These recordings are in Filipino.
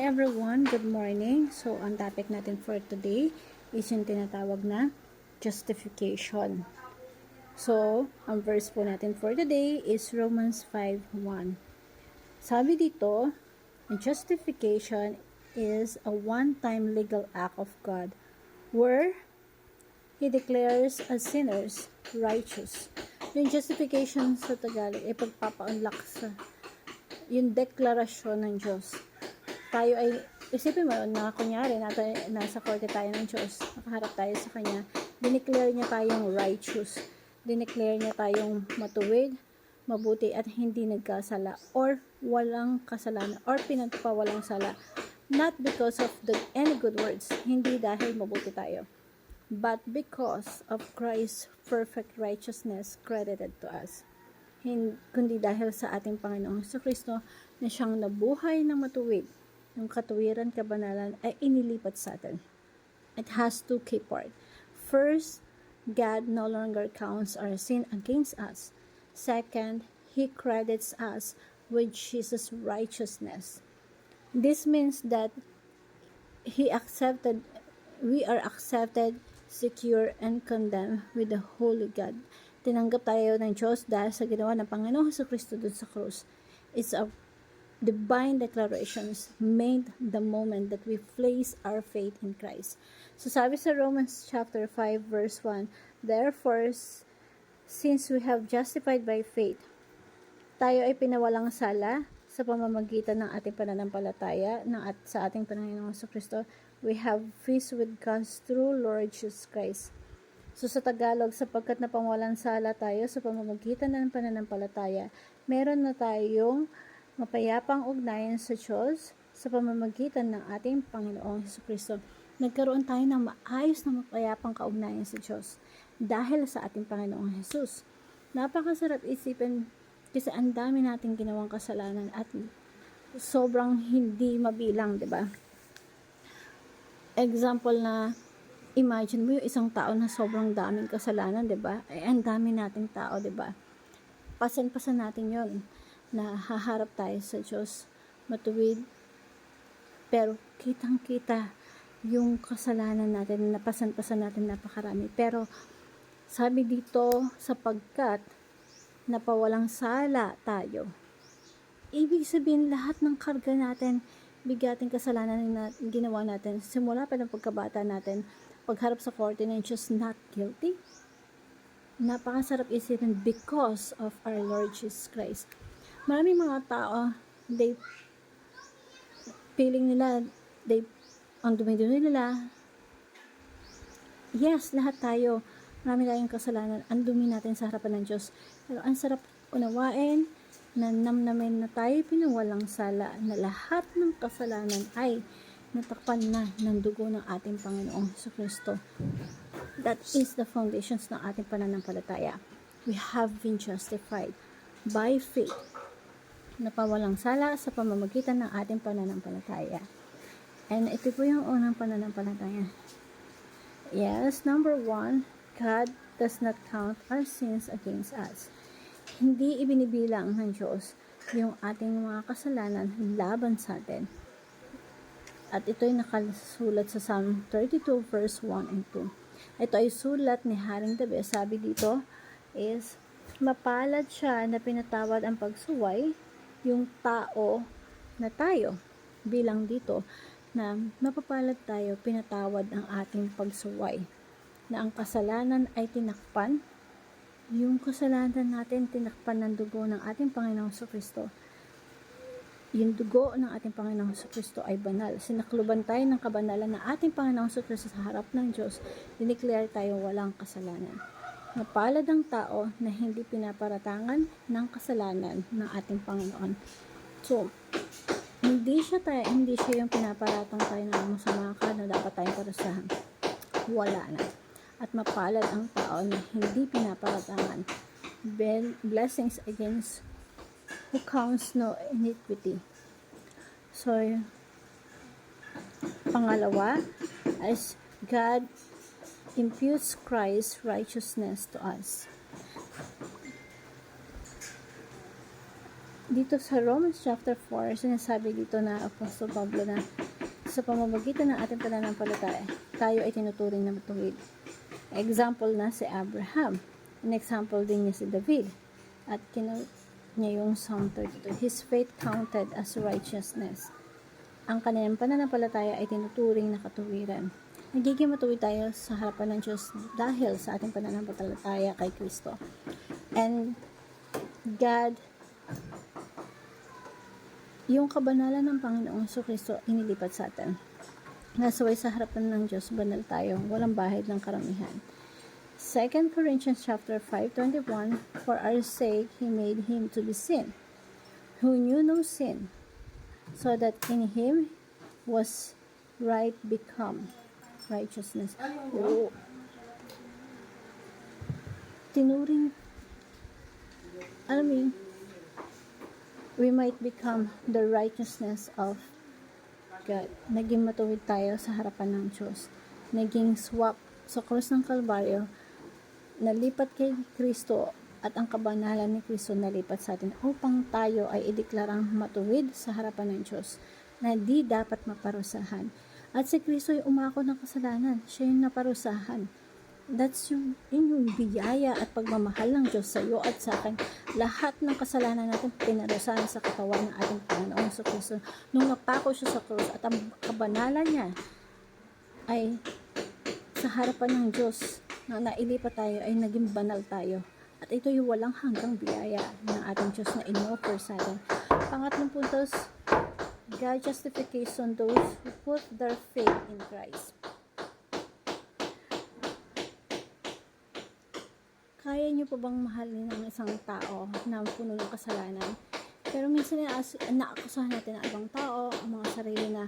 everyone, good morning. So, ang topic natin for today is yung tinatawag na justification. So, ang verse po natin for today is Romans 5:1. Sabi dito, justification is a one-time legal act of God where He declares as sinners righteous. Yung justification sa Tagalog ay pagpapa-unlock sa yung deklarasyon ng Diyos. Tayo ay, isipin mo na kunyari, nasa korte tayo ng Diyos, nakaharap tayo sa Kanya, dineclare niya tayong righteous, dineclare niya tayong matuwid, mabuti at hindi nagkasala, or walang kasalanan, or pinagpawalang sala. Not because of any good words, hindi dahil mabuti tayo, but because of Christ's perfect righteousness credited to us. Kundi dahil sa ating Panginoong Kristo na siyang nabuhay na matuwid, yung katuwiran, kabanalan ay inilipat sa atin. It has two key parts. First, God no longer counts our sin against us. Second, He credits us with Jesus' righteousness. This means that we are accepted, secure, and condemned with the Holy God. Tinanggap tayo ng Diyos dahil sa ginawa ng Panginoong Kristo dun sa krus. It's a divine declarations made the moment that we place our faith in Christ. So sabi sa Romans chapter 5 verse 1, therefore, since we have justified by faith, tayo ay pinawalang sala sa pamamagitan ng ating pananampalataya sa ating Panginoong Kristo. We have peace with God through Lord Jesus Christ. So sa Tagalog, sapagkat napawalang sala tayo sa pamamagitan ng pananampalataya, meron na tayong mapayapang ugnayan sa Diyos sa pamamagitan ng ating Panginoong Jesucristo. Nagkaroon tayo ng maayos na mapayapang kaugnayan sa Diyos dahil sa ating Panginoong Jesus. Napakasarap isipin kasi ang dami nating ginawang kasalanan at sobrang hindi mabilang, di ba? Example na, imagine mo yung isang tao na sobrang daming kasalanan, di ba? Ang dami nating tao, di ba? Pasan-pasan natin yon na haharap tayo sa Diyos matuwid, pero kitang-kita yung kasalanan natin, napasan-pasan natin napakarami. Pero sabi dito, sapagkat napawalang sala tayo, ibig sabihin lahat ng karga natin, bigating kasalanan na ginawa natin, simula pa ng pagkabata natin, pagharap sa korte ng Diyos, not guilty. Napakasarap isipin because of our Lord Jesus Christ. Maraming mga tao, feeling nila, ang dumi-dumi nila. Yes, lahat tayo, marami tayong kasalanan, ang dumi natin sa harapan ng Diyos. Pero ang sarap unawain, na namnamin na tayo pinawalang sala, na lahat ng kasalanan ay natakpan na ng dugo ng ating Panginoong Kristo. That is the foundations ng ating pananampalataya. We have been justified by faith, napawalang sala sa pamamagitan ng ating pananampalataya. And ito po yung unang pananampalataya. Yes, number 1, God does not count our sins against us. Hindi ibinibilang ng Diyos yung ating mga kasalanan laban sa atin. At ito ay nakasulat sa Psalm 32 verse 1 and 2. Ito ay sulat ni Haring David. Sabi dito is, mapalad siya na pinatawad ang pagsuway, yung tao na tayo, bilang dito, na mapapalad tayo, pinatawad ang ating pagsuway, na ang kasalanan ay tinakpan, yung kasalanan natin tinakpan ng dugo ng ating Panginoong Kristo. Yung dugo ng ating Panginoong Kristo ay banal. Sinakluban tayo ng kabanalan ng ating Panginoong Kristo sa harap ng Diyos, dineclare tayo walang kasalanan. Mapalad ang tao na hindi pinaparatangan ng kasalanan ng ating Panginoon. So, hindi siya yung pinaparatang tayo ng masama ka na dapat tayong parusahan. Wala na. At mapalad ang tao na hindi pinaparatangan. Blessings against who counts no iniquity. So, pangalawa is God imputes Christ's righteousness to us. dito sa Romans chapter 4, sinasabi dito na Apostle Pablo na sa pamamagitan ng ating pananampalataya, tayo ay tinuturing na matuwid. Example na si Abraham. An example din niya si David. At niya yung Psalm 32. His faith counted as righteousness. Ang kanilang pananampalataya ay tinuturing na katuwiran. Nagiging matuwid tayo sa harapan ng Diyos dahil sa ating pananampalataya kay Kristo. And God, yung kabanalan ng Panginoong Kristo inilipat sa atin. Nasaway sa harapan ng Diyos, banal tayo, walang bahid ng karamihan. 2 Corinthians chapter 5:21, for our sake He made Him to be sin, who knew no sin, so that in Him was right become righteousness. Oh. Tinuring, we might become the righteousness of God. Naging matuwid tayo sa harapan ng Diyos. Naging swap sa krus ng Kalbaryo, nalipat kay Kristo at ang kabanalan ni Kristo nalipat sa atin upang tayo ay ideklarang matuwid sa harapan ng Diyos na di dapat maparusahan. At si Kristo ay umako ng kasalanan. Siya yung naparusahan. That's yung biyaya at pagmamahal ng Diyos sa iyo at sa akin. Lahat ng kasalanan natin pinarusahan sa katawan ng ating Panginoong Kristo. Nung napako siya sa krus at ang kabanalan niya ay sa harapan ng Diyos na nailipat tayo ay naging banal tayo. At ito yung walang hanggang biyaya ng ating Diyos na in-offer sa atin. Pangatlong puntos, God justification those who put their faith in Christ. Kaya niyo pa bang mahalin ang isang tao na puno ng kasalanan? Pero minsan naakusahan natin ang ibang tao, ang mga sarili na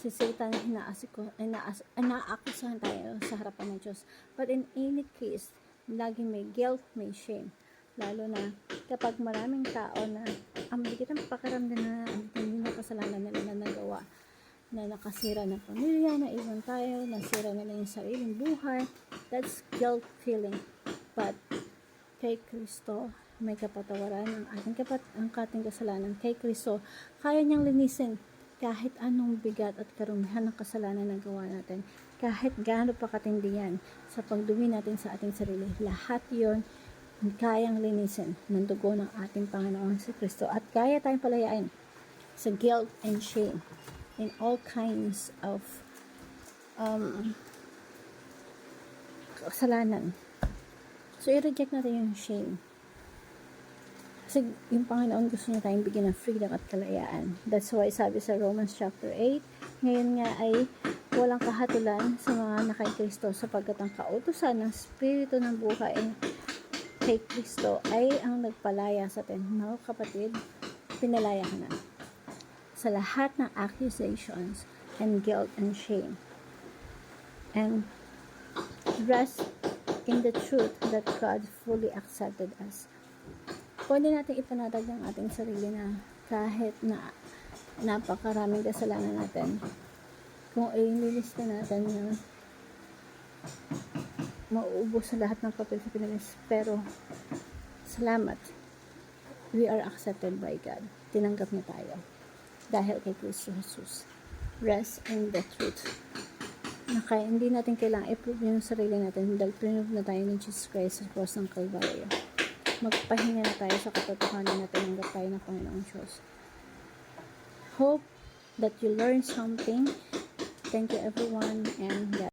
si Satan naakusahan tayo sa harapan ng Diyos. But in any case, laging may guilt, may shame. Lalo na kapag maraming tao na ang bigat ng pakiramdam na hindi na kasalanan nila na nagawa, na nakasira ng pamilya, na ibang tayo, nasira nila yung sariling buhay, that's guilt feeling. But kay Kristo, may kapatawaran ang ating kasalanan. Kay Kristo, kaya niyang linisin kahit anong bigat at karumihan ng kasalanan na gawa natin. Kahit gaano pa katindi yan sa pagdumi natin sa ating sarili. Lahat yon kayang linisin ng dugo ng ating Panginoon si Kristo. At kaya tayong palayain sa guilt and shame in all kinds of kasalanan. So, i-reject natin yung shame. Kasi yung Panginoon gusto niya tayong bigyan ng freedom at kalayaan. That's why sabi sa Romans chapter 8, ngayon nga ay walang kahatulan sa mga nakay Kristo sapagkat ang kautusan ng Espiritu ng buhay kay Kristo ay ang nagpalaya sa atin. Mga kapatid, pinalaya ka na sa lahat ng accusations and guilt and shame. And rest in the truth that God fully accepted us. Pwede natin ipanatag ng ating sarili na kahit na napakaraming kasalanan natin, kung ililista natin na mauubos sa lahat ng papel sa Pilipinas, pero salamat, we are accepted by God. Tinanggap niya tayo dahil kay Kristo Jesus. Rest in the truth. Kaya hindi natin kailangang i-prove yung sarili natin dahil pinove na tayo ni Jesus Christ sa cross ng Kalbaryo. Magpahinga na tayo sa katotohanan na tinanggap tayo ng Panginoong Diyos. Hope that you learn something. Thank you everyone and God.